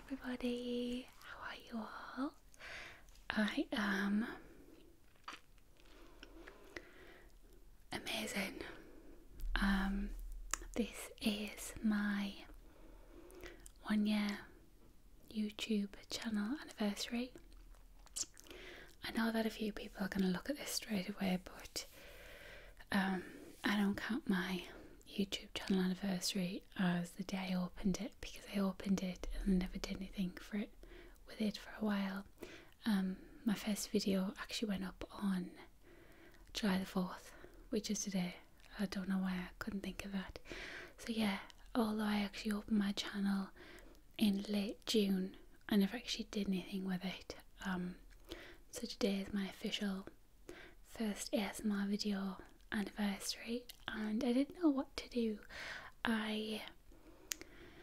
everybody, how are you all? I am amazing. This is my 1 year YouTube channel anniversary. I know that a few people are going to look at this straight away, but I don't count my YouTube channel anniversary as the day I opened it, because I opened it and never did anything with it for a while. My first video actually went up on July the 4th, which is today. I don't know why I couldn't think of that. So yeah, although I actually opened my channel in late June, I never actually did anything with it. So today is my official first ASMR video anniversary, and I didn't know what to do. I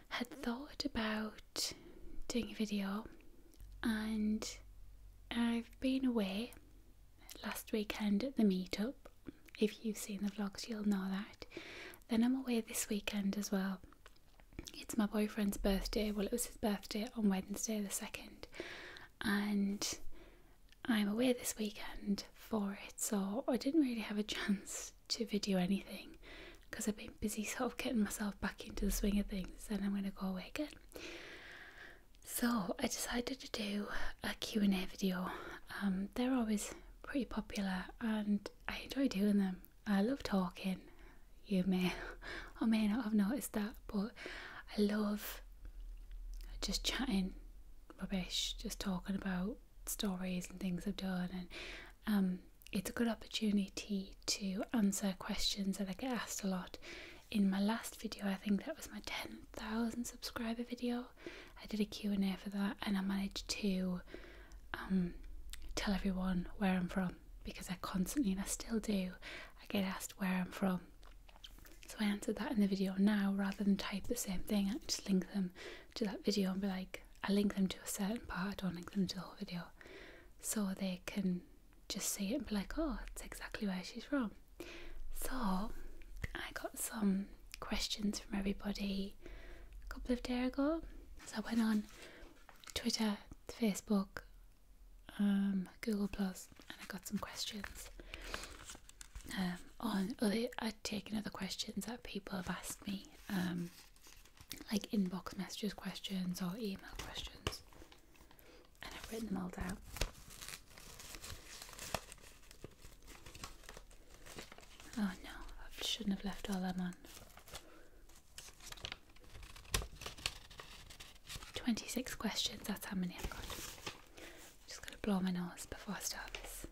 had thought about doing a video, and I've been away last weekend at the meetup. If you've seen the vlogs, you'll know that. Then I'm away this weekend as well. It's my boyfriend's birthday. Well, it was his birthday on Wednesday the 2nd, and I'm away this weekend for it, so I didn't really have a chance to video anything because I've been busy sort of getting myself back into the swing of things. Then I'm going to go away again. So I decided to do a Q&A video. They're always pretty popular and I enjoy doing them. I love talking. You may or may not have noticed that, but I love just chatting rubbish, just talking about stories and things I've done, and it's a good opportunity to answer questions that I get asked a lot. In my last video, I think that was my 10,000 subscriber video, I did a Q&A for that, and I managed to tell everyone where I'm from, because I constantly, and I still do, I get asked where I'm from. So I answered that in the video now, rather than type the same thing. I just link them to that video and be like, I link them to a certain part, I don't link them to the whole video, so they can just see it and be like, oh, it's exactly where she's from. So I got some questions from everybody a couple of days ago. So I went on Twitter, Facebook, Google Plus, and I got some questions. I'd taken other questions that people have asked me, like inbox messages questions or email questions, and I've written them all down. Oh no, I shouldn't have left all them on. 26 questions, that's how many I've got. Just gotta blow my nose before I start this.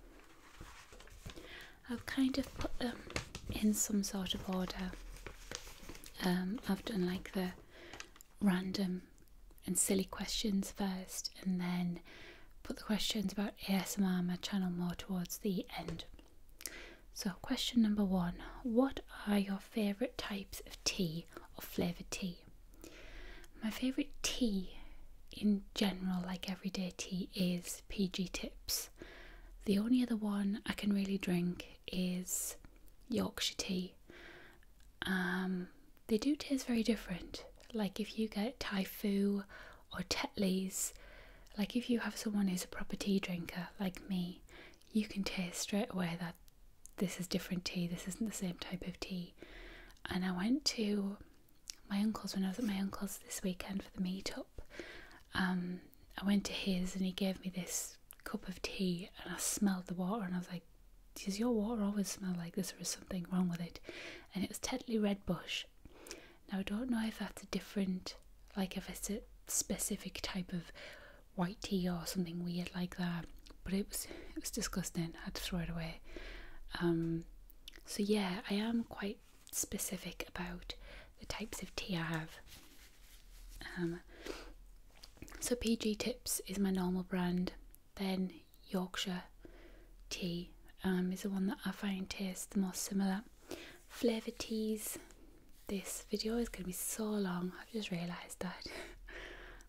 I've kind of put them in some sort of order. I've done like the random and silly questions first, and then put the questions about ASMR on my channel more towards the end. So question number 1, what are your favourite types of tea or flavoured tea? My favourite tea in general, like everyday tea, is PG Tips. The only other one I can really drink is Yorkshire tea. They do taste very different. Like if you get Thai Fu or Tetley's, like if you have someone who's a proper tea drinker like me, you can taste straight away that this is different tea, this isn't the same type of tea. And I went to my uncle's when I was at my uncle's this weekend for the meetup. I went to his and he gave me this cup of tea, and I smelled the water and I was like, does your water always smell like this, or is something wrong with it? And it was Tetley Red Bush. Now I don't know if that's a different, like if it's a specific type of white tea or something weird like that, but it was disgusting. I had to throw it away. So yeah, I am quite specific about the types of tea I have. So PG Tips is my normal brand, then Yorkshire tea is the one that I find tastes the most similar. Flavoured teas, this video is going to be so long, I've just realised that.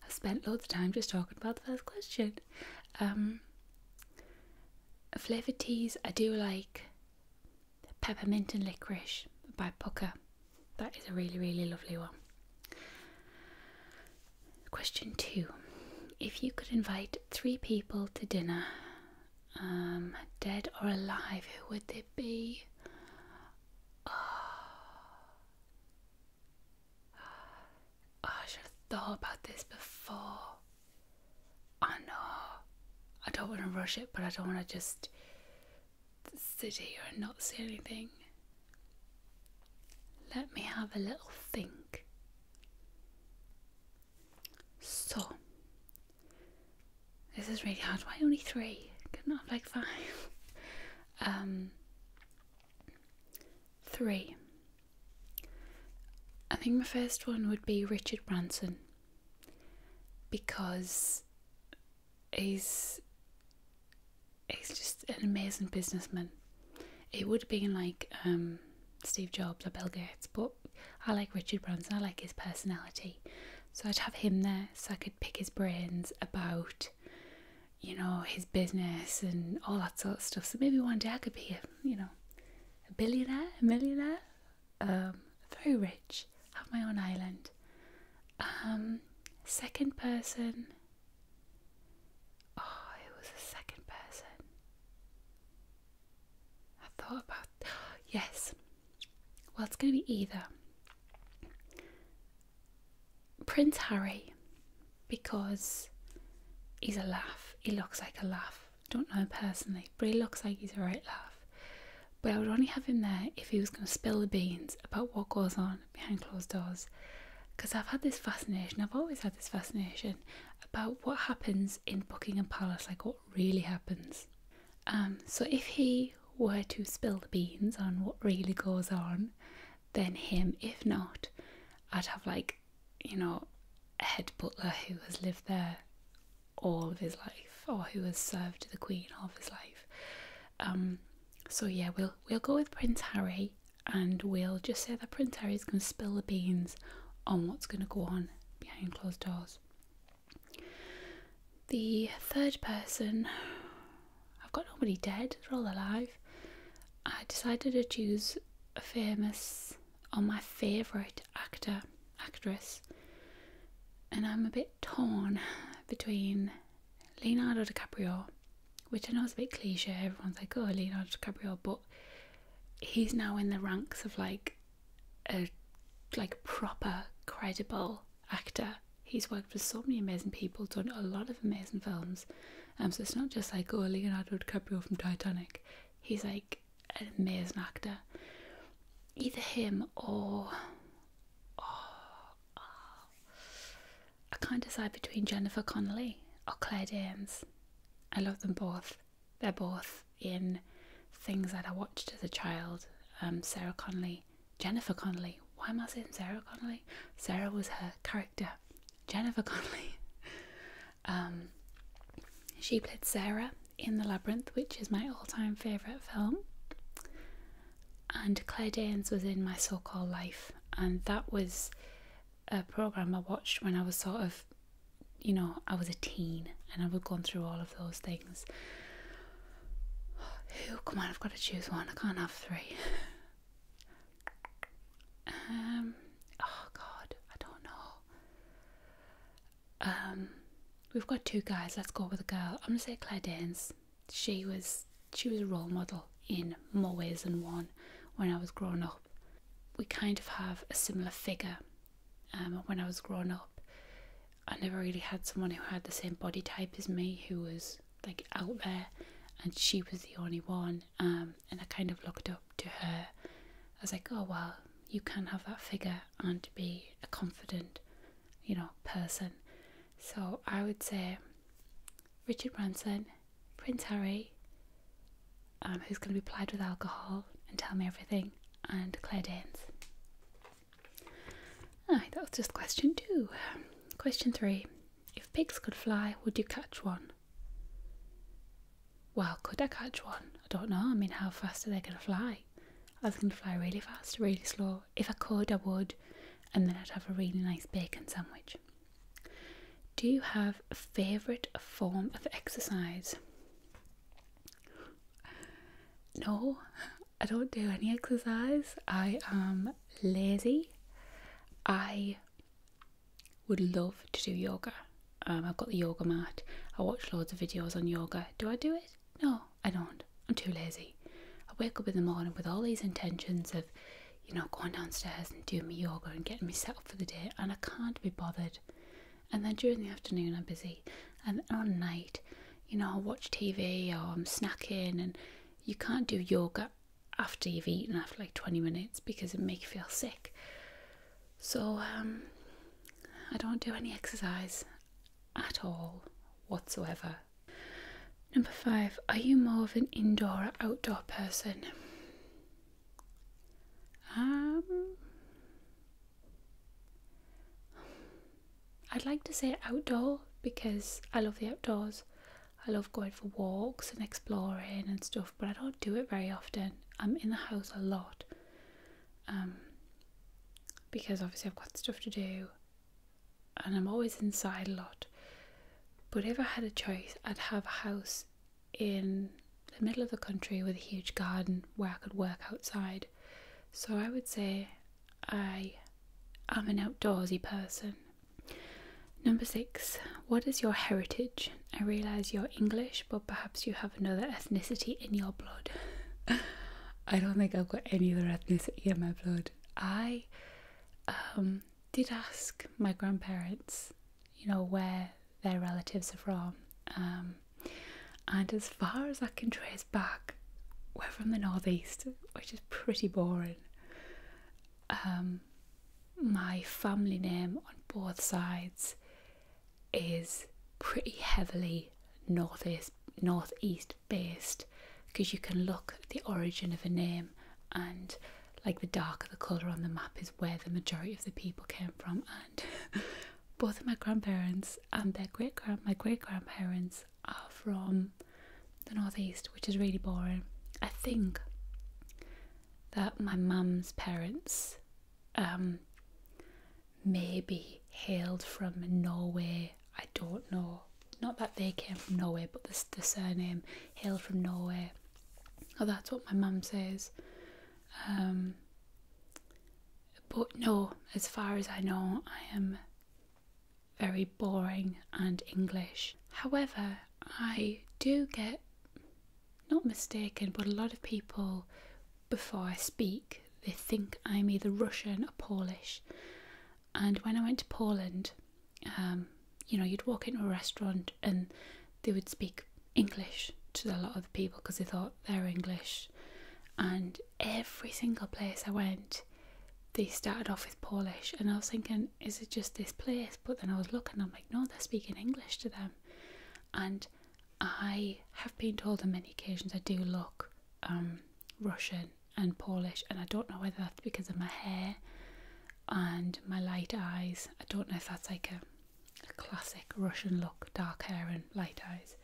I've spent loads of time just talking about the first question. Flavoured teas, I do like Peppermint and Licorice by Pucker. That is a really, really lovely one. Question 2. if you could invite 3 people to dinner, dead or alive, who would they be? I should have thought about this before. I know. I don't want to rush it, but I don't want to just sit here and not say anything. Let me have a little think. So, this is really hard. Why only 3? Couldn't I have like 5? 3. I think my first one would be Richard Branson, because he's just an amazing businessman. It would have been like Steve Jobs or Bill Gates, but I like Richard Branson. I like his personality, so I'd have him there so I could pick his brains about, you know, his business and all that sort of stuff. So maybe one day I could be a billionaire, a millionaire, very rich, have my own island. Second person. Oh, it was a second person. I thought about. Yes. Well, it's going to be either Prince Harry, because he's a laugh. He looks like a laugh. Don't know him personally, but he looks like he's a right laugh. But I would only have him there if he was going to spill the beans about what goes on behind closed doors. Because I've had this fascination, I've always had this fascination about what happens in Buckingham Palace, like what really happens. So if he were to spill the beans on what really goes on, then him. If not, I'd have like, you know, a head butler who has lived there all of his life, or who has served the Queen all of his life. So yeah, we'll go with Prince Harry, and we'll just say that Prince Harry is going to spill the beans on what's going to go on behind closed doors. The third person, I've got nobody dead, they're all alive. I decided to choose a famous, or my favourite actor, actress, and I'm a bit torn between Leonardo DiCaprio, which I know is a bit cliche, everyone's like, oh, Leonardo DiCaprio, but he's now in the ranks of like a proper credible actor. He's worked with so many amazing people, done a lot of amazing films, so it's not just like, oh, Leonardo DiCaprio from Titanic. He's like an amazing actor. Either him or I can't decide between Jennifer Connelly or Claire Danes. I love them both. They're both in things that I watched as a child. Sarah Connelly, Jennifer Connelly. Why am I saying Sarah Connelly? Sarah was her character. Jennifer Connelly. She played Sarah in The Labyrinth, which is my all-time favourite film. And Claire Danes was in My So-Called Life, and that was a programme I watched when I was sort of, you know, I was a teen and I was going through all of those things. Come on, I've got to choose one. I can't have 3. Oh God, I don't know. We've got 2 guys. Let's go with a girl. I'm gonna say Claire Danes. She was a role model in more ways than one when I was growing up. We kind of have a similar figure. When I was growing up, I never really had someone who had the same body type as me, who was like out there, and she was the only one. And I kind of looked up to her. I was like, oh well, you can have that figure and be a confident, you know, person. So I would say Richard Branson, Prince Harry, who's going to be plied with alcohol and tell me everything, and Claire Danes. Alright, that was just question 2. Question 3. If pigs could fly, would you catch one? Well, could I catch one? I don't know. I mean, how fast are they going to fly? Are they going to fly really fast, really slow? If I could, I would. And then I'd have a really nice bacon sandwich. Do you have a favourite form of exercise? No, I don't do any exercise. I am lazy. I would love to do yoga. I've got the yoga mat. I watch loads of videos on yoga. Do I do it? No, I don't. I'm too lazy. I wake up in the morning with all these intentions of, you know, going downstairs and doing my yoga and getting me set up for the day, and I can't be bothered. And then during the afternoon I'm busy, and on night, you know, I'll watch TV or I'm snacking, and you can't do yoga after you've eaten after like 20 minutes because it makes you feel sick. So I don't do any exercise at all whatsoever. Number 5, are you more of an indoor or outdoor person? I'd like to say outdoor because I love the outdoors. I love going for walks and exploring and stuff, but I don't do it very often. I'm in the house a lot because obviously I've got stuff to do and I'm always inside a lot. But if I had a choice, I'd have a house in the middle of the country with a huge garden where I could work outside. So I would say I am an outdoorsy person. Number 6, what is your heritage? I realise you're English, but perhaps you have another ethnicity in your blood. I don't think I've got any other ethnicity in my blood. I did ask my grandparents, you know, where their relatives are from. And as far as I can trace back, we're from the northeast, which is pretty boring. My family name on both sides is pretty heavily northeast based, because you can look at the origin of a name and like the darker the colour on the map is where the majority of the people came from. And both of my grandparents and my great grandparents are from the northeast, which is really boring. I think that my mum's parents maybe hailed from Norway. I don't know. Not that they came from Norway, but the surname hailed from Norway. Oh, that's what my mum says. But no, as far as I know, I am very boring and English. However, I do get, not mistaken, but a lot of people, before I speak, they think I'm either Russian or Polish. And when I went to Poland, you know, you'd walk into a restaurant and they would speak English to a lot of the people because they thought they're English. And every single place I went, they started off with Polish, and I was thinking, is it just this place? But then I was looking, I'm like, no, they're speaking English to them. And I have been told on many occasions I do look Russian and Polish, and I don't know whether that's because of my hair and my light eyes. I don't know if that's like a classic Russian look, dark hair and light eyes.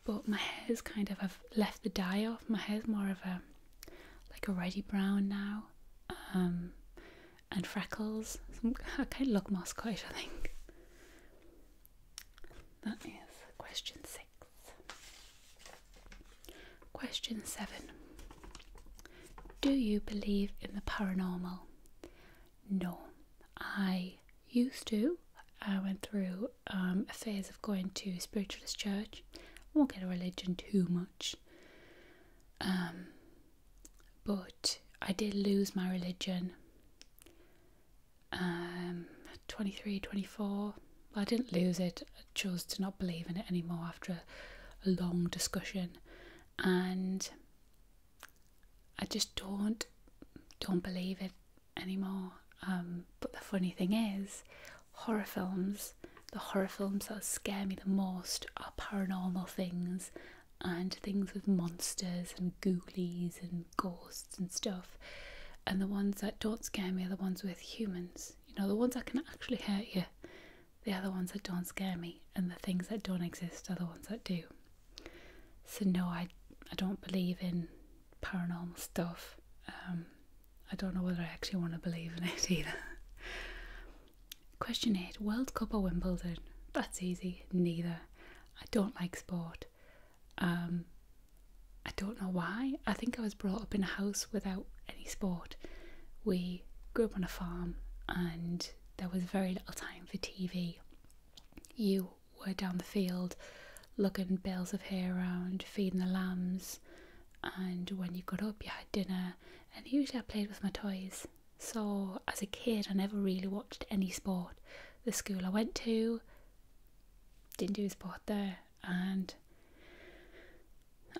But my hair's kind of, I've left the dye off. My hair's more of a reddy brown now, and freckles. I kind of look more Scottish, I think. That is question 6. Question 7. Do you believe in the paranormal? No. I used to. I went through a phase of going to spiritualist church. I won't get a religion too much. But I did lose my religion 23, 24. Well, I didn't lose it. I chose to not believe in it anymore after a long discussion. And I just don't believe it anymore. But the funny thing is, horror films, the horror films that scare me the most are paranormal things and things with monsters and ghoulies and ghosts and stuff. And the ones that don't scare me are the ones with humans. You know, the ones that can actually hurt you. They are the ones that don't scare me, and the things that don't exist are the ones that do. So no, I don't believe in paranormal stuff. I don't know whether I actually want to believe in it either. Question 8. World Cup or Wimbledon? That's easy. Neither. I don't like sport. I don't know why. I think I was brought up in a house without any sport. We grew up on a farm and there was very little time for TV. you were down the field lugging bales of hay around, feeding the lambs, and when you got up you had dinner, and usually I played with my toys. So as a kid I never really watched any sport. The school I went to didn't do sport there, and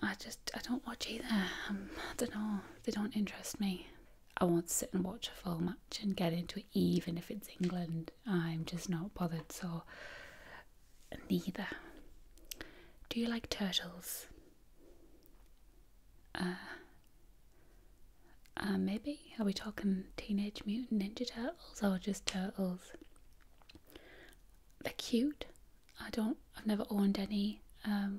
I don't watch either. I don't know, they don't interest me. I won't sit and watch a full match and get into it even if it's England. I'm just not bothered, so neither. Do you like turtles? Maybe. Are we talking Teenage Mutant Ninja Turtles or just turtles? They're cute. I've never owned any.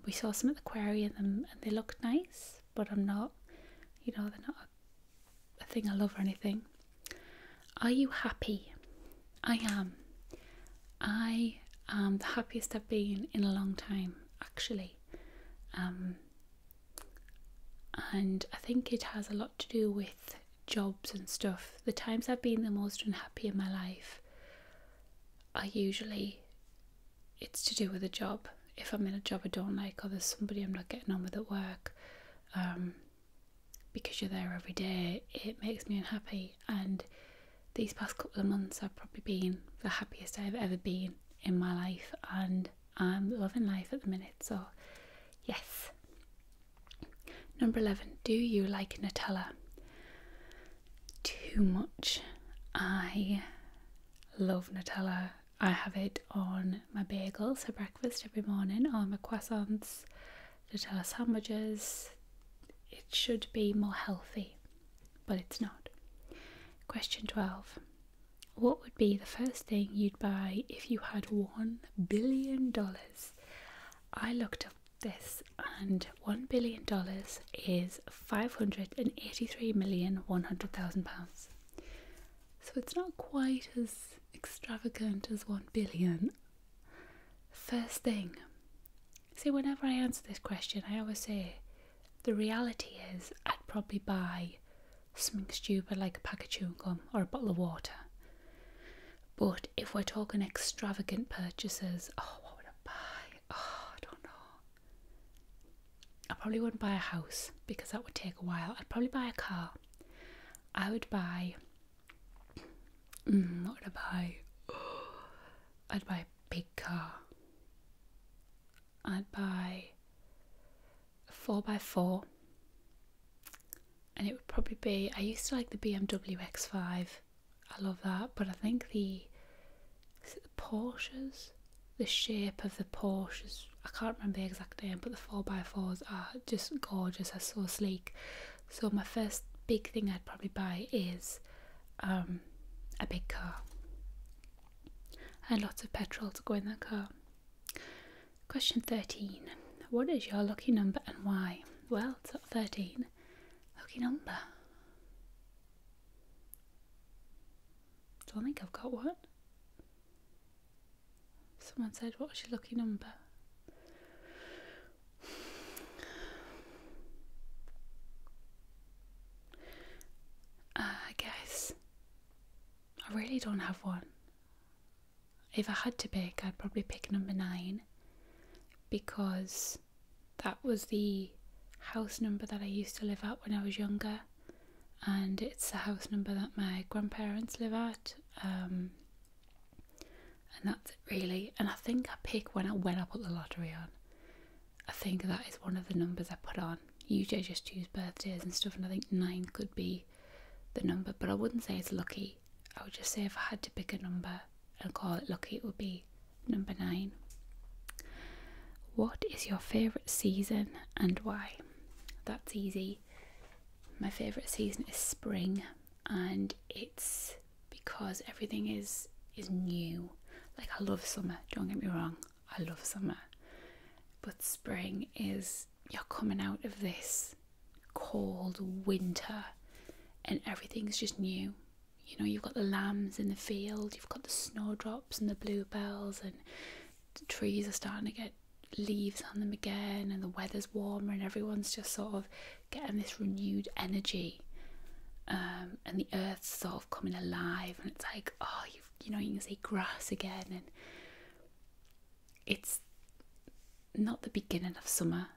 We saw some at the aquarium and they looked nice, but I'm not, they're not a thing I love or anything. Are you happy? I am. I am the happiest I've been in a long time, actually. And I think it has a lot to do with jobs and stuff. The times I've been the most unhappy in my life it's to do with a job. If I'm in a job I don't like, or there's somebody I'm not getting on with at work, because you're there every day, it makes me unhappy. And these past couple of months I've probably been the happiest I've ever been in my life, and I'm loving life at the minute, so yes. Number 11, do you like Nutella? Too much. I love Nutella. I have it on my bagels for breakfast every morning, on my croissants, Nutella sandwiches. It should be more healthy, but it's not. Question 12. What would be the first thing you'd buy if you had $1 billion? I looked up this, and $1 billion is £583,100,000. So it's not quite as extravagant as 1 billion. First thing. See, whenever I answer this question, I always say the reality is I'd probably buy something stupid like a pack of chewing gum or a bottle of water. But if we're talking extravagant purchases, what would I buy? I don't know. I probably wouldn't buy a house because that would take a while. I'd probably buy a car. I would buy... what would I buy? I'd buy a big car. I'd buy a 4x4. And it would probably be... I used to like the BMW X5. I love that. But I think the Porsches? The shape of the Porsches, I can't remember the exact name, but the 4x4s are just gorgeous. They're so sleek. So my first big thing I'd probably buy is a big car. And lots of petrol to go in that car. Question 13. What is your lucky number and why? Well, it's not 13. Lucky number. Don't think I've got one. Someone said, what's your lucky number? I guess I really don't have one. If I had to pick, I'd probably pick number 9, because that was the house number that I used to live at when I was younger, and it's the house number that my grandparents live at, and that's it really. And I think I pick when I put the lottery on. I think that is one of the numbers I put on. Usually I just choose birthdays and stuff, and I think 9 could be the number, but I wouldn't say it's lucky. I would just say if I had to pick a number and call it lucky, it would be number 9. What is your favourite season and why? That's easy. My favourite season is spring, and it's because everything is new. Like, I love summer, don't get me wrong, I love summer, but spring is, you're coming out of this cold winter and everything's just new. You know, you've got the lambs in the field, you've got the snowdrops and the bluebells, and the trees are starting to get leaves on them again, and the weather's warmer, and everyone's just sort of getting this renewed energy, and the earth's sort of coming alive, and it's like, you can see grass again, and it's not the beginning of summer,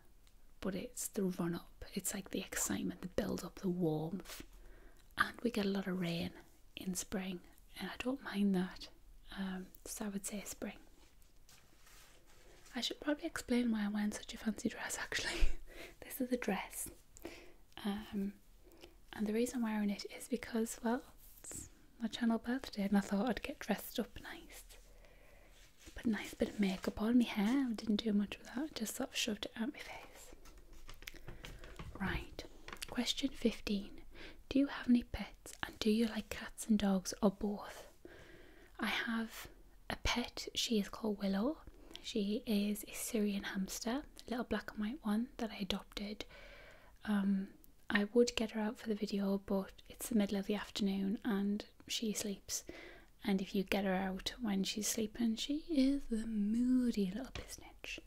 but it's the run up. It's like the excitement, the build up, the warmth, and we get a lot of rain in spring, and I don't mind that. So I would say spring. I should probably explain why I'm wearing such a fancy dress actually. This is a dress, and the reason I'm wearing it is because, well, it's my channel birthday and I thought I'd get dressed up nice. Put a nice bit of makeup on my hair. I didn't do much with that, just sort of shoved it out my face. Right, question 15. Do you have any pets, and do you like cats and dogs or both? I have a pet. She is called Willow. She is a Syrian hamster, a little black and white one that I adopted. I would get her out for the video, but it's the middle of the afternoon and she sleeps. And if you get her out when she's sleeping, she is a moody little business.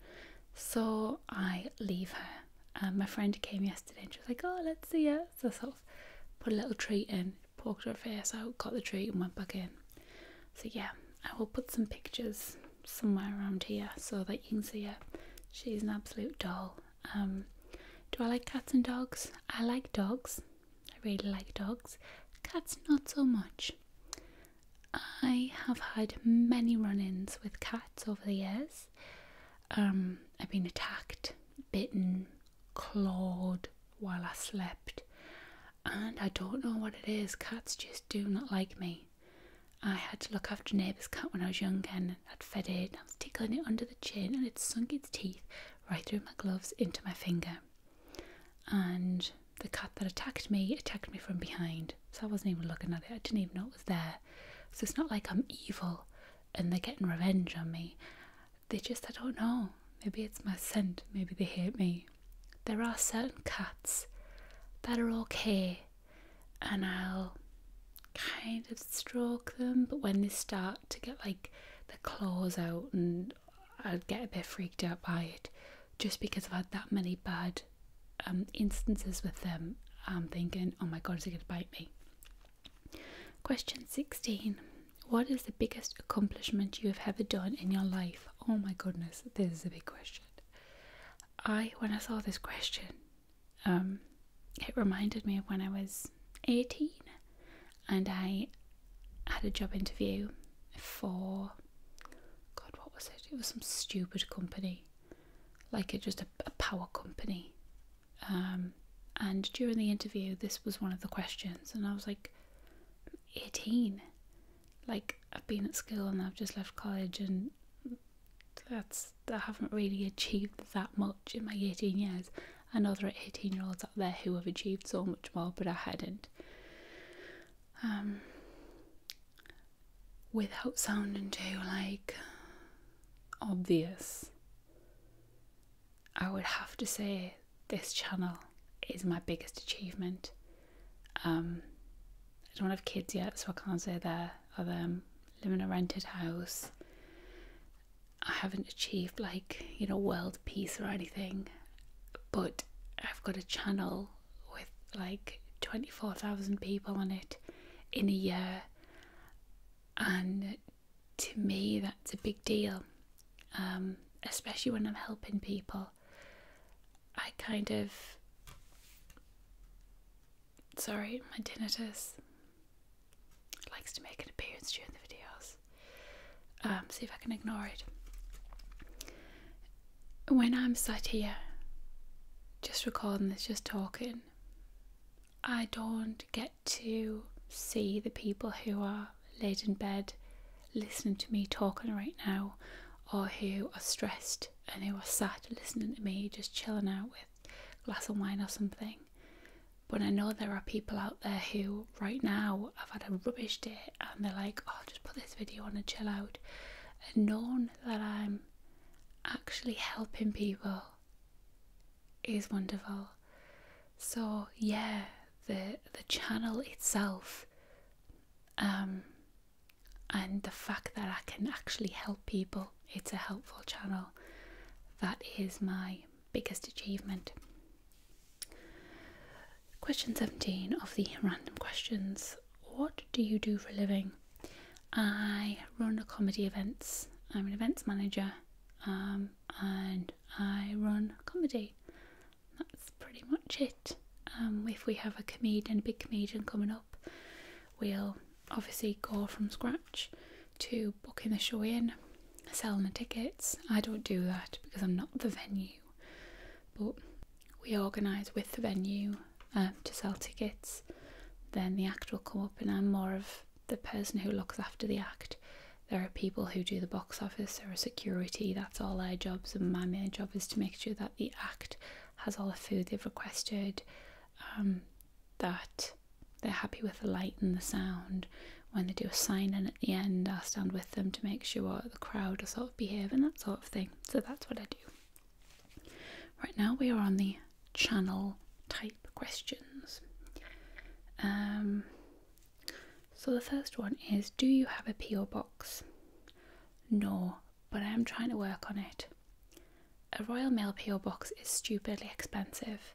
So I leave her. My friend came yesterday and she was like, oh, let's see her. So I sort of put a little treat in, poked her face out, got the treat and went back in. So yeah, I will put some pictures somewhere around here so that you can see her. She's an absolute doll. Do I like cats and dogs? I like dogs. I really like dogs. Cats not so much. I have had many run-ins with cats over the years. I've been attacked, bitten, clawed while I slept, and I don't know what it is. Cats just do not like me. I had to look after a neighbour's cat when I was young, and I'd fed it, I was tickling it under the chin, and it sunk its teeth right through my gloves into my finger. And the cat that attacked me from behind, so I wasn't even looking at it. I didn't even know it was there. So it's not like I'm evil and they're getting revenge on me. They just, I don't know, maybe it's my scent, maybe they hate me. There are certain cats that are okay and I'll kind of stroke them, but when they start to get like the claws out, and I'd get a bit freaked out by it, just because I've had that many bad instances with them. I'm thinking, oh my god, is it going to bite me? Question 16. What is the biggest accomplishment you have ever done in your life? Oh my goodness, this is a big question. When I saw this question, it reminded me of when I was 18 and I had a job interview for, God, what was it? It was some stupid company, like just a power company. And during the interview, this was one of the questions, and I was like, 18, like I've been at school and I've just left college, and I haven't really achieved that much in my 18 years. I know there are 18-year-olds out there who have achieved so much more, but I hadn't. Without sounding too like obvious, I would have to say this channel is my biggest achievement. I don't have kids yet, so I can't say that. I live in a rented house. I haven't achieved like, you know, world peace or anything, but I've got a channel with like 24,000 people on it in a year, and to me that's a big deal, especially when I'm helping people. I kind of, sorry, my tinnitus likes to make an appearance during the videos. See if I can ignore it. When I'm sat here just recording this, just talking, I don't get to see the people who are laid in bed listening to me talking right now, or who are stressed and who are sat listening to me just chilling out with a glass of wine or something. But I know there are people out there who right now have had a rubbish day and they're like, oh, just put this video on and chill out. And knowing that I'm actually helping people is wonderful. So yeah, the channel itself, and the fact that I can actually help people, it's a helpful channel, that is my biggest achievement. Question 17 of the random questions. What do you do for a living? I run comedy events. I'm an events manager. and I run comedy. That's pretty much it. If we have a big comedian coming up, we'll obviously go from scratch to booking the show in, selling the tickets. I don't do that because I'm not the venue, but we organise with the venue to sell tickets. Then the act will come up and I'm more of the person who looks after the act. There are people who do the box office, there are security, that's all their jobs, and my main job is to make sure that the act has all the food they've requested, that they're happy with the light and the sound. When they do a sign-in at the end, I'll stand with them to make sure the crowd are sort of behaving, that sort of thing. So that's what I do. Right now we are on the channel type questions. So the first one is, do you have a PO box? No, but I am trying to work on it. A Royal Mail PO box is stupidly expensive.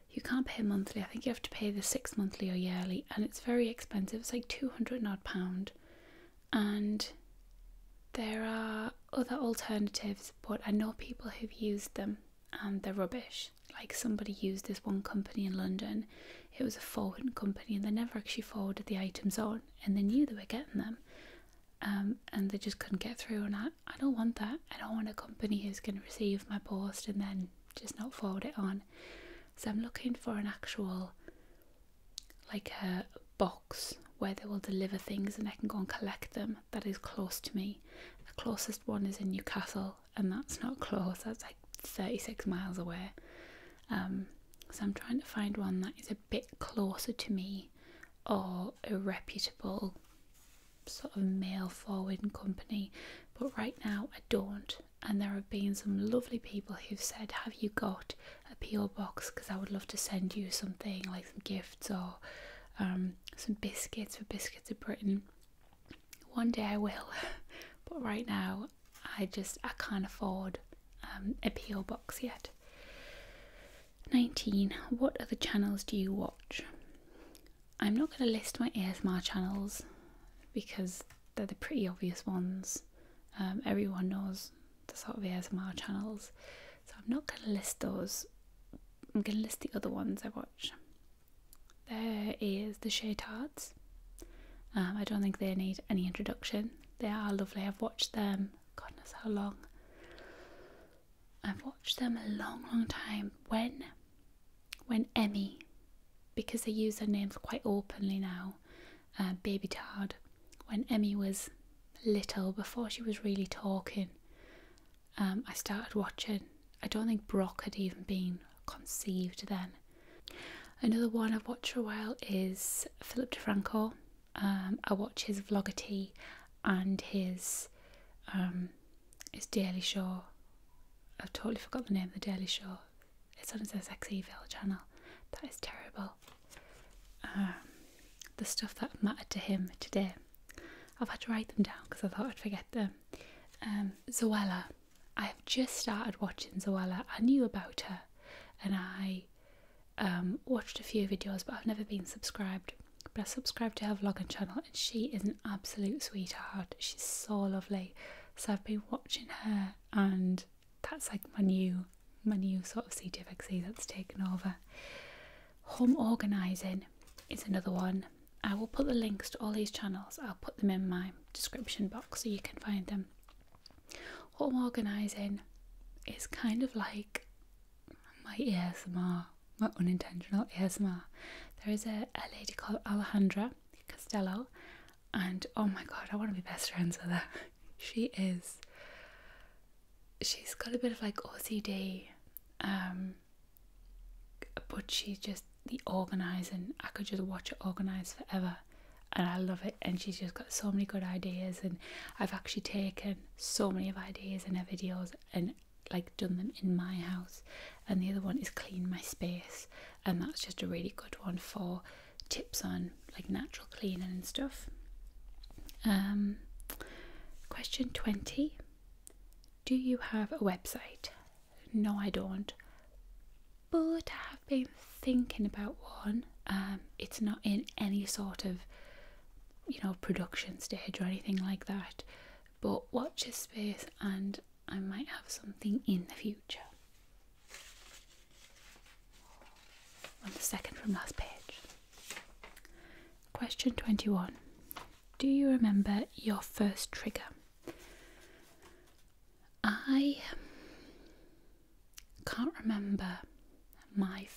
You can't pay monthly. I think you have to pay the 6 monthly or yearly, and it's very expensive. It's like £200 odd. And there are other alternatives, but I know people who've used them and they're rubbish. Like, somebody used this one company in London. It was a forwarding company and they never actually forwarded the items on, and they knew they were getting them, and they just couldn't get through. And I don't want that. I don't want a company who's going to receive my post and then just not forward it on. So I'm looking for an actual, like, a box where they will deliver things and I can go and collect them, that is close to me. The closest one is in Newcastle, and that's not close, that's like 36 miles away. So I'm trying to find one that is a bit closer to me, or a reputable sort of mail forwarding company, but right now I don't. And there have been some lovely people who've said, have you got a PO box, because I would love to send you something, like some gifts or some biscuits for Biscuits of Britain. One day I will, but right now I can't afford a PO box yet. 19. What other channels do you watch? I'm not going to list my ASMR channels because they're the pretty obvious ones. Everyone knows the sort of ASMR channels, so I'm not going to list those. I'm going to list the other ones I watch. There is the Shaytards. I don't think they need any introduction. They are lovely. I've watched them, God knows how long. I've watched them a long time. When Emmy, because they use their names quite openly now, Baby Tard, when Emmy was little, before she was really talking, I started watching. I don't think Brock had even been conceived then. Another one I've watched for a while is Philip DeFranco. I watch his Vlogger and his Daily Show. I've totally forgot the name of the Daily Show. It's on his SXEville channel. That is terrible. The stuff that mattered to him today, I've had to write them down because I thought I'd forget them. Zoella. I have just started watching Zoella. I knew about her and I watched a few videos, but I've never been subscribed. But I subscribed to her vlogging channel and she is an absolute sweetheart. She's so lovely. So I've been watching her, and that's like my new sort of CTFXE that's taken over. Home organising is another one. I will put the links to all these channels. I'll put them in my description box so you can find them. Home organising is kind of like my ASMR, my unintentional ASMR. There is a lady called Alejandra Costello, and oh my god, I want to be best friends with her. She's got a bit of like OCD, but she's just the organising. I could just watch her organise forever, and I love it. And she's just got so many good ideas, and I've actually taken so many of ideas in her videos and like done them in my house. And the other one is Clean My Space, and that's just a really good one for tips on like natural cleaning and stuff. Question 20. Do you have a website? No, I don't, but I have been thinking about one. It's not in any sort of, production stage or anything like that, but watch this space, and I might have something in the future. On the second from last page. Question 21. Do you remember your first trigger? I can't remember my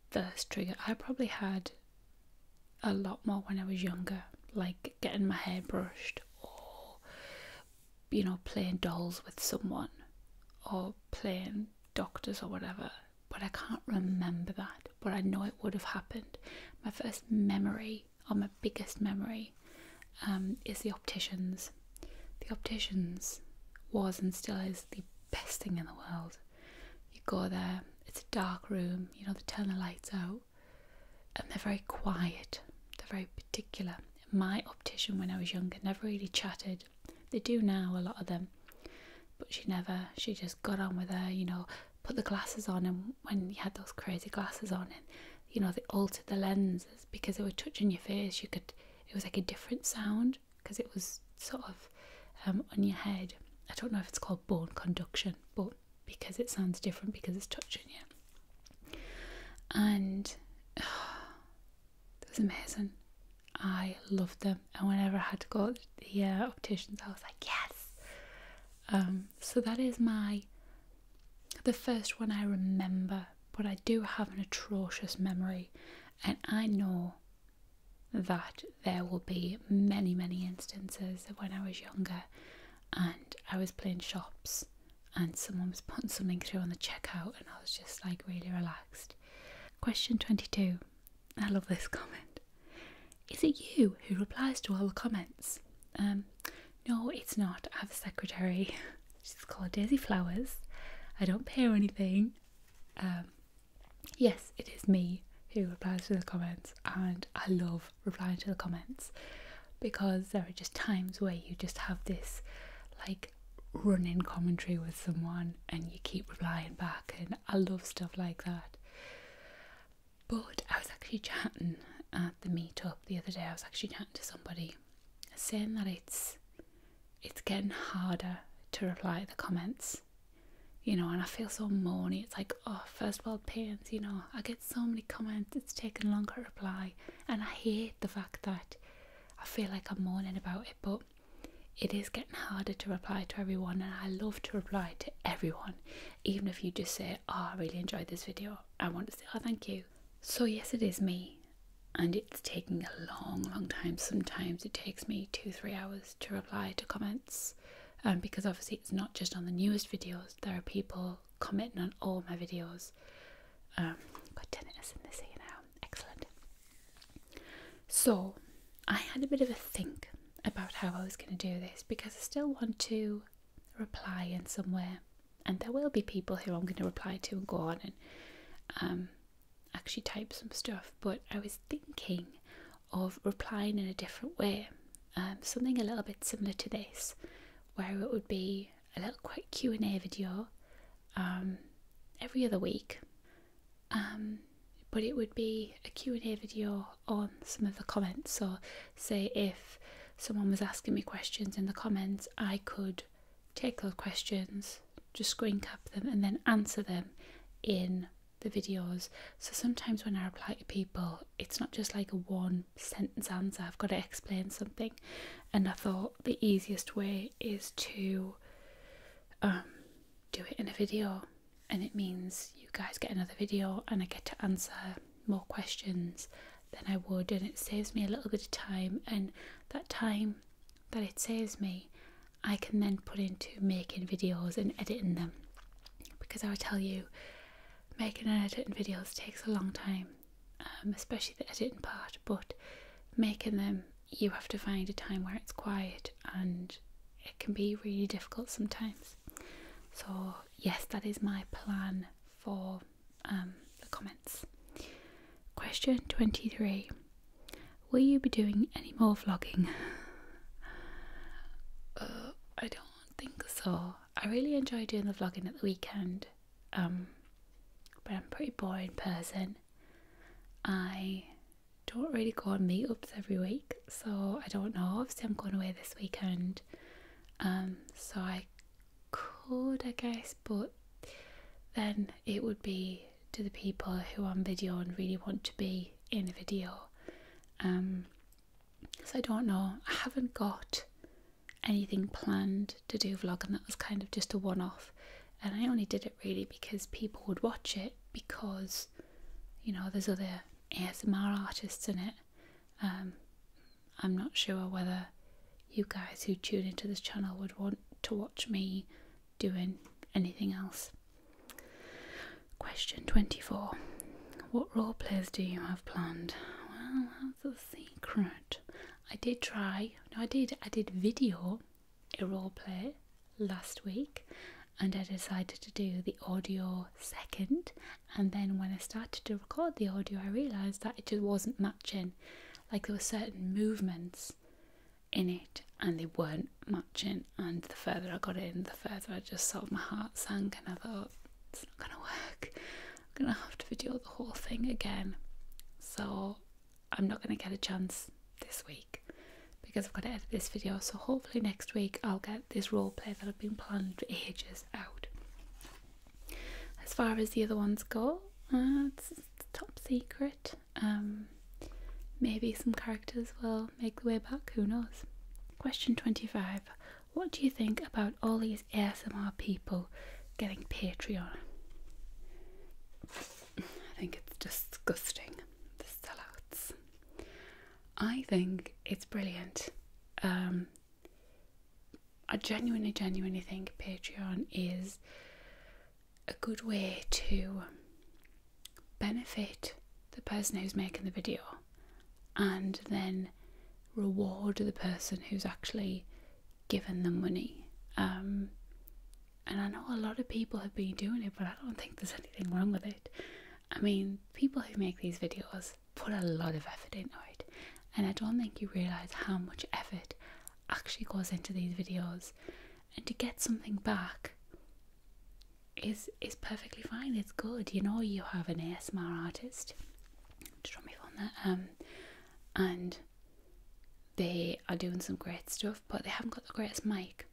first trigger. I probably had a lot more when I was younger, like getting my hair brushed, or, you know, playing dolls with someone, or playing doctors or whatever. But I can't remember that, but I know it would have happened. My first memory, or my biggest memory, is the opticians. The opticians was and still is the best thing in the world. You go there, it's a dark room, you know, they turn the lights out, and they're very quiet, they're very particular. My optician when I was younger never really chatted. They do now, a lot of them, but she just got on with her, you know, put the glasses on, and when you had those crazy glasses on, and you know, they altered the lenses because they were touching your face, it was like a different sound because it was sort of on your head. I don't know if it's called bone conduction, but because it sounds different because it's touching you. And it was amazing. I loved them, and whenever I had to go to the opticians, I was like, yes. So that is the first one I remember, but I do have an atrocious memory, and I know that there will be many, many instances of when I was younger and I was playing shops and someone was putting something through on the checkout and I was just like really relaxed. Question 22. I love this comment. Is it you who replies to all the comments? No, it's not. I have a secretary. She's called Daisy Flowers. I don't pay her anything. Yes, it is me who replies to the comments, and I love replying to the comments because there are just times where you just have this like running commentary with someone and you keep replying back, and I love stuff like that. But I was actually chatting at the meetup the other day. I was actually chatting to somebody saying that it's getting harder to reply to the comments, you know, and I feel so moany. It's like, oh, first world pains, you know, I get so many comments, it's taking longer to reply, and I hate the fact that I feel like I'm moaning about it, but it is getting harder to reply to everyone, and I love to reply to everyone, even if you just say, oh, I really enjoyed this video, I want to say, oh, thank you. So yes, it is me, and it's taking a long time. Sometimes it takes me 2-3 hours to reply to comments, because obviously it's not just on the newest videos, there are people commenting on all my videos. Got tinnitus in this ear now, excellent. So I had a bit of a think about how I was going to do this, because I still want to reply in some way, and there will be people who I'm going to reply to and go on and actually type some stuff, but I was thinking of replying in a different way, something a little bit similar to this, where it would be a little quick Q&A video every other week, but it would be a Q&A video on some of the comments. So say if someone was asking me questions in the comments, I could take those questions, just screen cap them and then answer them in the videos. So sometimes when I reply to people, it's not just like a one sentence answer, I've got to explain something, and I thought the easiest way is to do it in a video, and it means you guys get another video and I get to answer more questions than I would, and it saves me a little bit of time, and that time that it saves me I can then put into making videos and editing them, because I would tell you, making and editing videos takes a long time, especially the editing part, but making them, you have to find a time where it's quiet, and it can be really difficult sometimes. So yes, that is my plan for the comments. Question 23. Will you be doing any more vlogging? I don't think so. I really enjoy doing the vlogging at the weekend, but I'm a pretty boring person. I don't really go on meetups every week, so I don't know. Obviously I'm going away this weekend, so I could, I guess, but then it would be to the people who are on video and really want to be in a video. So I don't know. I haven't got anything planned to do vlog, and that was kind of just a one-off, and I only did it really because people would watch it, because you know there's other ASMR artists in it. I'm not sure whether you guys who tune into this channel would want to watch me doing anything else. Question 24. What role plays do you have planned? Well, that's a secret. I did video a role play last week, and I decided to do the audio second, and then when I started to record the audio I realised that it just wasn't matching. Like, there were certain movements in it and they weren't matching, and the further I got in, the further I just sort of my heart sank, and I thought, it's not gonna work. I'm gonna have to video the whole thing again, so I'm not gonna get a chance this week because I've got to edit this video. So hopefully next week I'll get this role play that I've been planning for ages out. As far as the other ones go, it's top secret. Maybe some characters will make the way back, who knows. Question 25. What do you think about all these ASMR people getting Patreon? I think it's disgusting, the sellouts. I think it's brilliant. I genuinely think Patreon is a good way to benefit the person who's making the video and then reward the person who's actually given them money. And I know a lot of people have been doing it, but I don't think there's anything wrong with it. I mean, people who make these videos put a lot of effort into it, and I don't think you realise how much effort actually goes into these videos, and to get something back is perfectly fine. It's good. You know, you have an ASMR artist, just drop my phone there, and they are doing some great stuff, but they haven't got the greatest mic,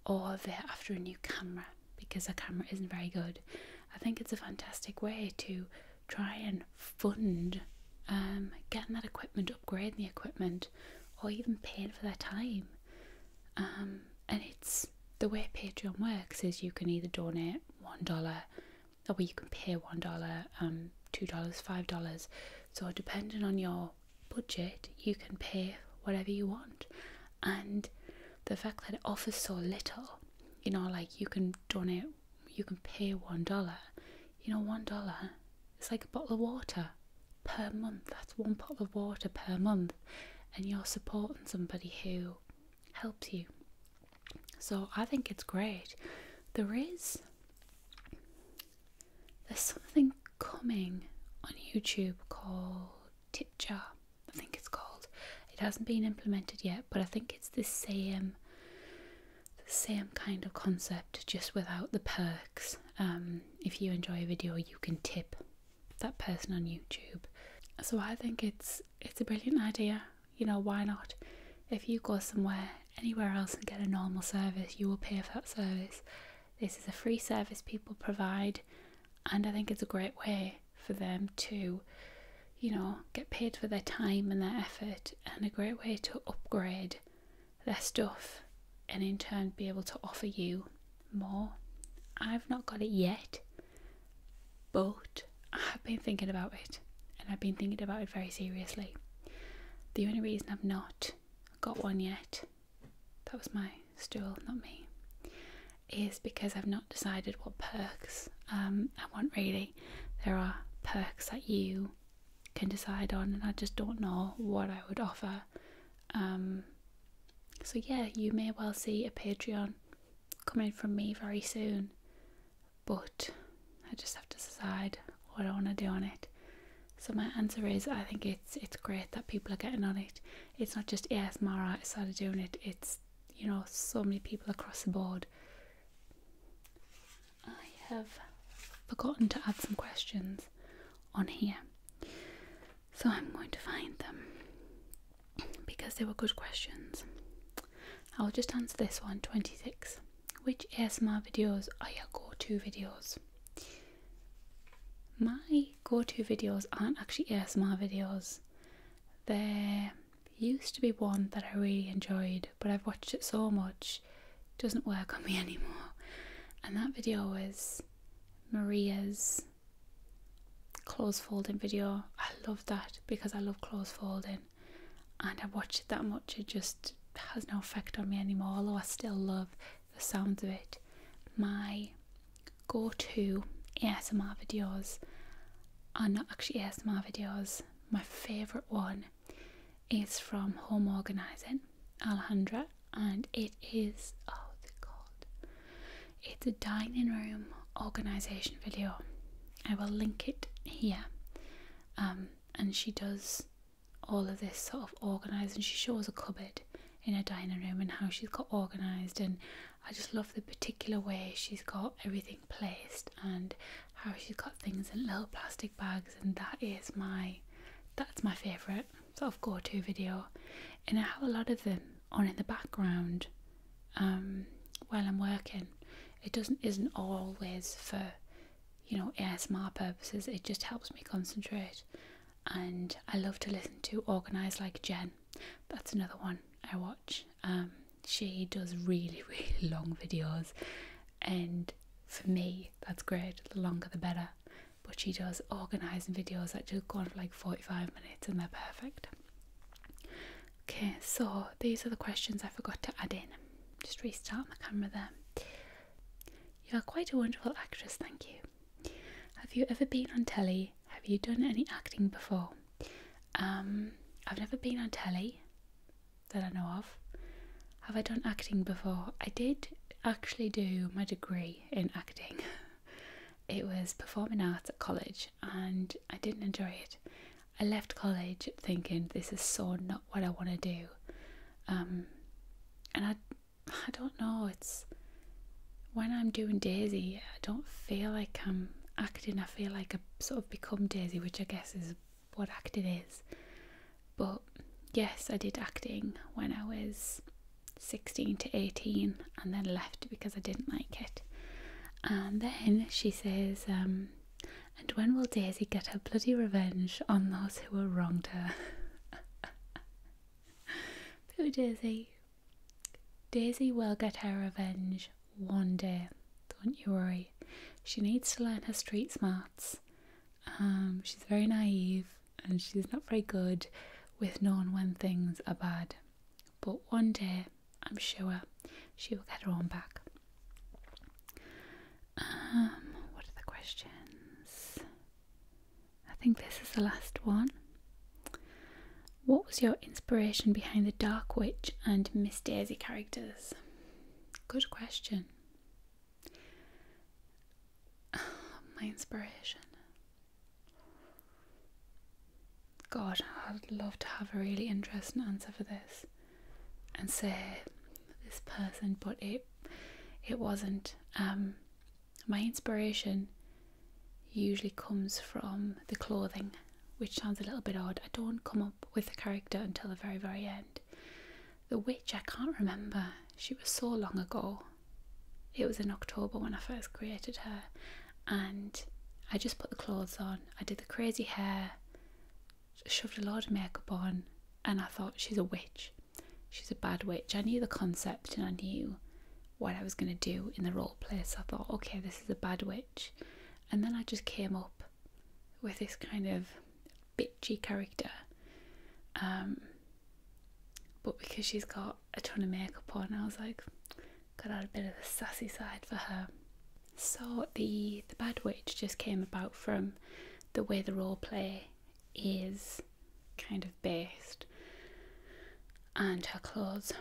or they're after a new camera because their camera isn't very good. I think it's a fantastic way to try and fund getting that equipment, upgrading the equipment, or even paying for their time. And it's the way Patreon works is you can either donate $1, or you can pay $1, $2, $5. So depending on your budget, you can pay whatever you want. And the fact that it offers so little, you know, like you can donate, you can pay $1. You know, $1 is like a bottle of water per month. That's one bottle of water per month, and you're supporting somebody who helps you. So I think it's great. There's something coming on YouTube called tip jar, I think it's called. It hasn't been implemented yet, but I think it's the same kind of concept, just without the perks. If you enjoy a video, you can tip that person on YouTube. So I think it's a brilliant idea. You know, why not? If you go anywhere else and get a normal service, you will pay for that service. This is a free service people provide, and I think it's a great way for them to, you know, get paid for their time and their effort, and a great way to upgrade their stuff and in turn be able to offer you more. I've not got it yet, but I've been thinking about it, and I've been thinking about it very seriously. The only reason I've not got one yet, that was my stool, not me, is because I've not decided what perks I want really. There are perks that you can decide on, and I just don't know what I would offer. So yeah, you may well see a Patreon coming from me very soon, but I just have to decide what I want to do on it. So my answer is, I think it's great that people are getting on it. It's not just ASMR artists that are doing it, it's, you know, so many people across the board. I have forgotten to add some questions on here, so I'm going to find them because they were good questions. I'll just answer this one. 26. which ASMR videos are your go-to videos? My go-to videos aren't actually ASMR videos. There used to be one that I really enjoyed, but I've watched it so much it doesn't work on me anymore. And that video was Maria's clothes folding video. I love that because I love clothes folding, and I watched it that much it just has no effect on me anymore, although I still love the sounds of it. My go-to ASMR videos are not actually ASMR videos. My favourite one is from Home Organising, Alejandra, and it is, what's it called? It's a dining room organisation video. I will link it here. And she does all of this sort of organised, and she shows a cupboard in a dining room and how she's got organised, and I just love the particular way she's got everything placed and how she's got things in little plastic bags, and that's my favourite sort of go-to video. And I have a lot of them on in the background while I'm working. It isn't always for, you know, ASMR purposes. It just helps me concentrate, and I love to listen to Organise Like Jen. That's another one I watch. She does really long videos, and for me that's great, the longer the better, but she does organising videos that just go on for like 45 minutes and they're perfect. Okay, so these are the questions I forgot to add in. Just restart my camera there. You are quite a wonderful actress, thank you. Have you ever been on telly? Have you done any acting before? I've never been on telly that I know of. Have I done acting before? I did actually do my degree in acting. It was performing arts at college, and I didn't enjoy it. I left college thinking this is so not what I want to do. And I don't know, it's when I'm doing Daisy, I don't feel like I'm acting. I feel like I've sort of become Daisy, which I guess is what acting is. But yes, I did acting when I was 16 to 18 and then left because I didn't like it. And then she says, and when will Daisy get her bloody revenge on those who have wronged her? Poor Daisy. Daisy will get her revenge one day, don't you worry. She needs to learn her street smarts. She's very naive and she's not very good with knowing when things are bad. But one day, I'm sure she will get her own back. What are the questions? I think this is the last one. What was your inspiration behind the Dark Witch and Miss Daisy characters? Good question. My inspiration. God, I'd love to have a really interesting answer for this and say this person, but it wasn't. My inspiration usually comes from the clothing, which sounds a little bit odd. I don't come up with a character until the very end. The witch, I can't remember. She was so long ago. It was in October when I first created her, and I just put the clothes on. I did the crazy hair, shoved a lot of makeup on, and I thought, she's a witch. She's a bad witch. I knew the concept and I knew what I was going to do in the role play, so I thought, okay, this is a bad witch. And then I just came up with this kind of bitchy character, but because she's got a ton of makeup on, I was like, gotta add a bit of the sassy side for her. So the bad witch just came about from the way the role play is kind of based and her clothes.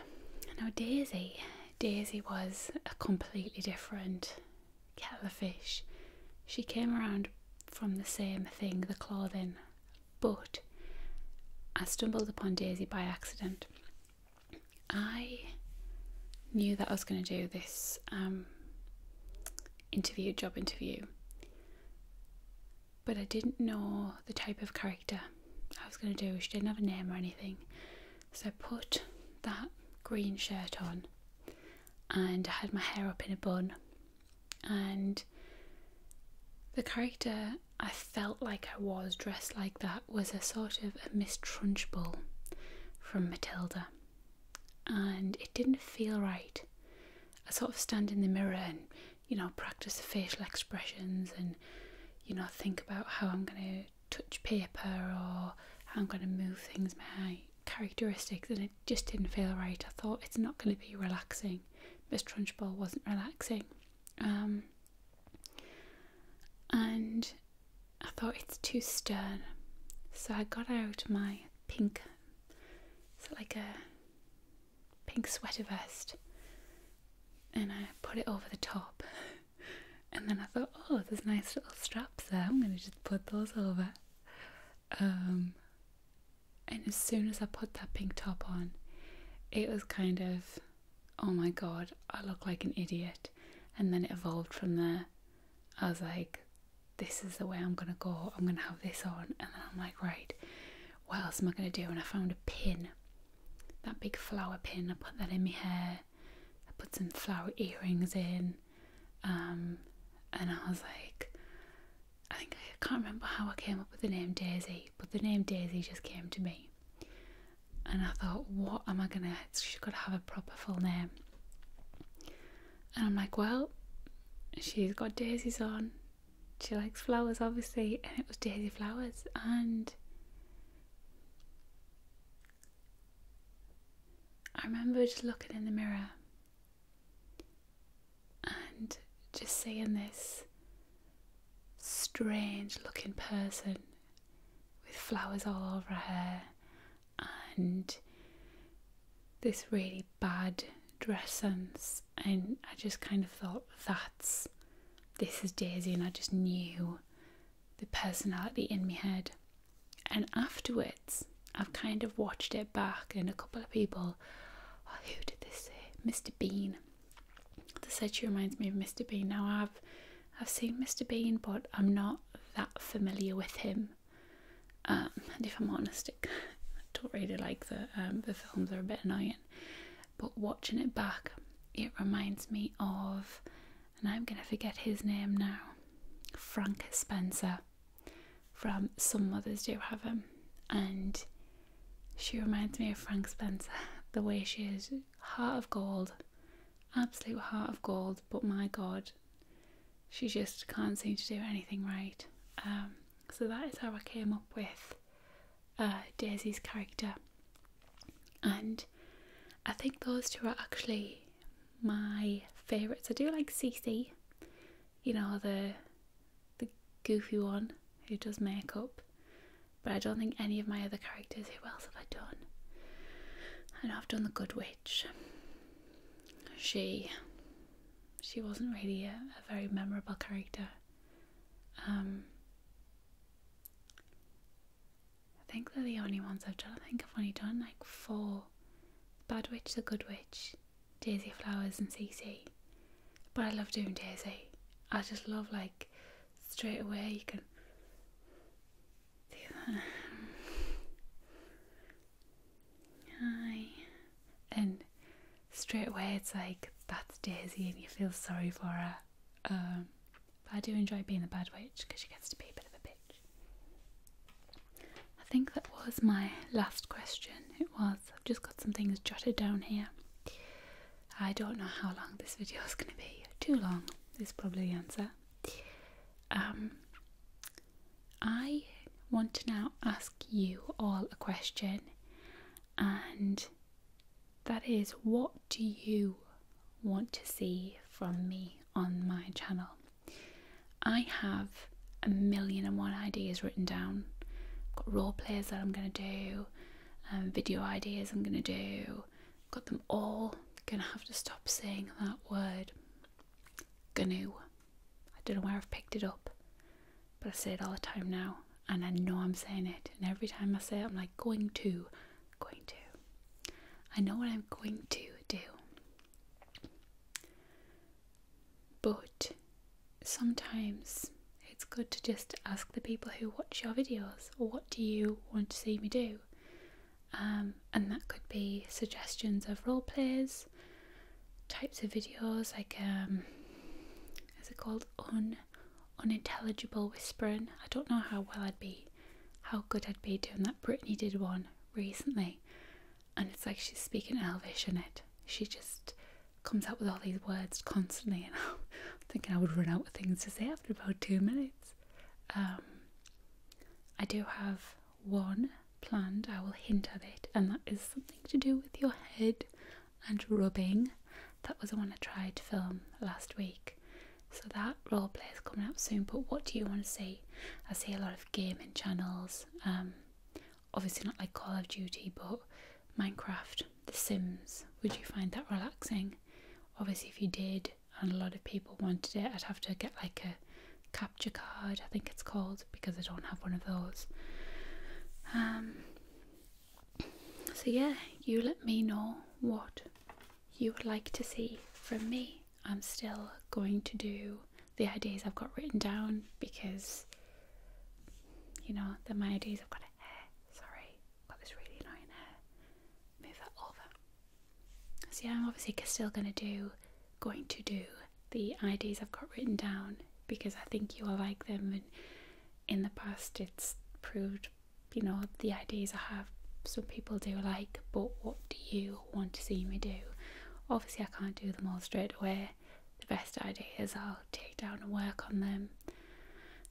Now Daisy was a completely different kettle of fish. She came around from the same thing, the clothing, but I stumbled upon Daisy by accident. I knew that I was going to do this job interview, but I didn't know the type of character I was going to do. She didn't have a name or anything, so I put that green shirt on and I had my hair up in a bun, and the character I felt like I was dressed like that was a sort of a Miss Trunchbull from Matilda, and it didn't feel right. I sort of stand in the mirror and, you know, practice the facial expressions and, you know, think about how I'm going to touch paper or how I'm going to move things, my characteristics, and it just didn't feel right. I thought, it's not going to be relaxing. Miss Trunchbull wasn't relaxing. And I thought, it's too stern. So I got out my pink, it's like a pink sweater vest, and I put it over the top. And then I thought, oh, there's nice little straps there, I'm going to just put those over. And as soon as I put that pink top on, it was kind of, oh my god, I look like an idiot. And then it evolved from there. I was like, this is the way I'm going to go, I'm going to have this on. And then I'm like, right, what else am I going to do? And I found a pin, that big flower pin. I put that in my hair, I put some flower earrings in, and I was like, I can't remember how I came up with the name Daisy, but the name Daisy just came to me. And I thought, what am I going to, she's got to have a proper full name. And I'm like, well, she's got daisies on, she likes flowers obviously, and it was Daisy Flowers. And I remember just looking in the mirror and just seeing this strange looking person with flowers all over her hair and this really bad dress sense, and I just kind of thought, this is Daisy, and I just knew the personality in my head. And afterwards I've kind of watched it back, and a couple of people, oh, who did this say? Mr. Bean. They said she reminds me of Mr. Bean. Now I've seen Mr. Bean, but I'm not that familiar with him. And if I'm honest, I don't really like the films, are a bit annoying. But watching it back, it reminds me of, and I'm going to forget his name now, Frank Spencer from Some Mothers Do Have Him. And she reminds me of Frank Spencer, the way she is, heart of gold, absolute heart of gold, but my god, she just can't seem to do anything right. So that is how I came up with Daisy's character, and I think those two are actually my favourites. I do like Cece, you know, the goofy one who does makeup, but I don't think any of my other characters. Who else have I done? I know I've done the Good Witch. She wasn't really a very memorable character. I think they're the only ones I've done. I think I've only done like 4. Bad Witch, the Good Witch, Daisy Flowers and Cece. But I love doing Daisy. I just love, like, straight away you can do that. Hi. And straight away it's like, that's Daisy, and you feel sorry for her. But I do enjoy being the Bad Witch because she gets to be a bit of a bitch. I think that was my last question. It was. I've just got some things jotted down here. I don't know how long this video is going to be. Too long is probably the answer. I want to now ask you all a question, and that is, what do you want to see from me on my channel? I have 1,000,001 ideas written down. I've got role plays that I'm going to do, video ideas I'm going to do. Got them all. Gonna have to stop saying that word. Gonna. I don't know where I've picked it up, but I say it all the time now, and I know I'm saying it, and every time I say it I'm like, going to. I know what I'm going to do. But sometimes it's good to just ask the people who watch your videos, what do you want to see me do? And that could be suggestions of role plays, types of videos, like is it called unintelligible whispering? I don't know how good I'd be doing that. Brittany did one recently, and it's like she's speaking Elvish in it. She just comes out with all these words constantly, and I'm thinking I would run out of things to say after about 2 minutes. I do have one planned. I will hint at it, and that is something to do with your head and rubbing. That was the one I tried to film last week, so that roleplay is coming out soon. But what do you want to see? I see a lot of gaming channels, obviously not like Call of Duty, but Minecraft, The Sims. Would you find that relaxing? Obviously if you did, and a lot of people wanted it, I'd have to get like a capture card, I think it's called, because I don't have one of those. So yeah, you let me know what you would like to see from me. I'm still going to do the ideas I've got written down, because you know, they're my ideas. I've got a hair, sorry, I've got this really annoying hair, move that over. So yeah, I'm obviously still going to do the ideas I've got written down, because I think you will like them, and in the past it's proved, you know, the ideas I have some people do like. But what do you want to see me do? Obviously I can't do them all straight away. The best ideas I'll take down and work on them.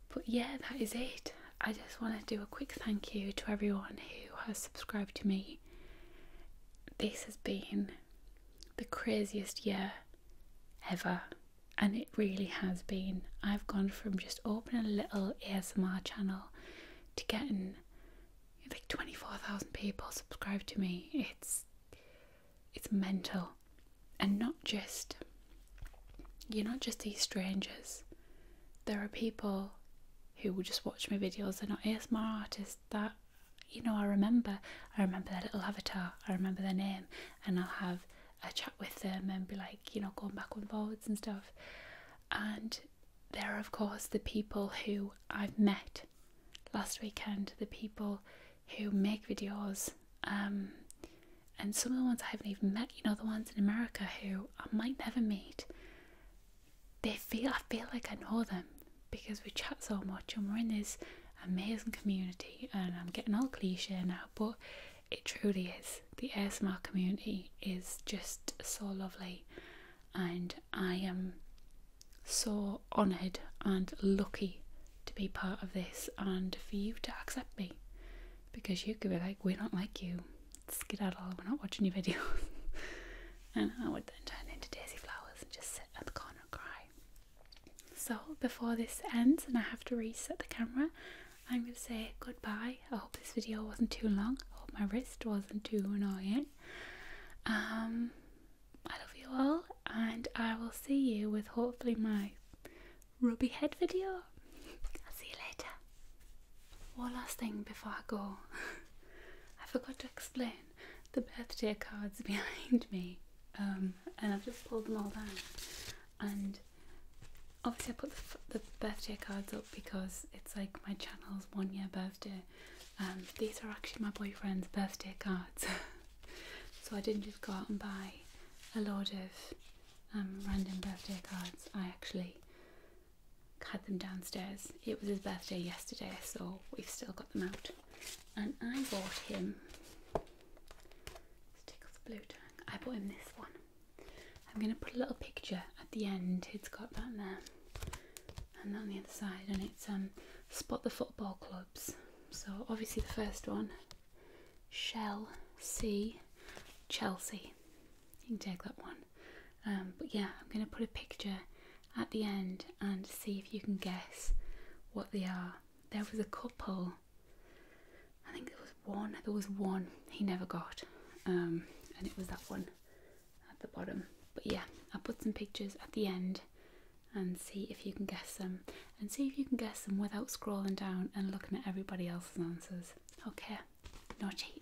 But yeah, that is it. I just want to do a quick thank you to everyone who has subscribed to me. This has been the craziest year ever, and it really has been. I've gone from just opening a little ASMR channel to getting like 24,000 people subscribed to me. It's mental. And not just, you're not just these strangers. There are people who will just watch my videos. They're not ASMR artists that, you know, I remember their little avatar, I remember their name, and I'll have a chat with them and be like, you know, going back and forwards and stuff. And there are of course the people who I've met last weekend, the people who make videos, and some of the ones I haven't even met, you know, the ones in America who I might never meet. I feel like I know them because we chat so much, and we're in this amazing community. And I'm getting all cliche now, but it truly is. The ASMR community is just so lovely, and I am so honoured and lucky to be part of this, and for you to accept me, because you could be like, we don't like you, skedaddle, we're not watching your videos. And I would then turn into Daisy Flowers and just sit at the corner and cry. So before this ends and I have to reset the camera, I'm going to say goodbye. I hope this video wasn't too long. I hope my wrist wasn't too annoying. I love you all, and I will see you with hopefully my rubby head video. I'll see you later. One last thing before I go. I forgot to explain the birthday cards behind me, and I've just pulled them all down. And obviously I put the birthday cards up because it's like my channel's 1 year birthday. These are actually my boyfriend's birthday cards. So I didn't just go out and buy a load of random birthday cards. I actually had them downstairs. It was his birthday yesterday, so we've still got them out. And I bought him, Stickles Blue Tang, I bought him this one. I'm going to put a little picture at the end. It's got that there and that on the other side, and it's spot the football clubs. So obviously the first one, Shell C Chelsea. You can take that one. But yeah, I'm going to put a picture at the end and see if you can guess what they are. There was a couple, I think there was one he never got, and it was that one at the bottom. But yeah, I'll put some pictures at the end and see if you can guess them, and see if you can guess them without scrolling down and looking at everybody else's answers. Okay, no cheating.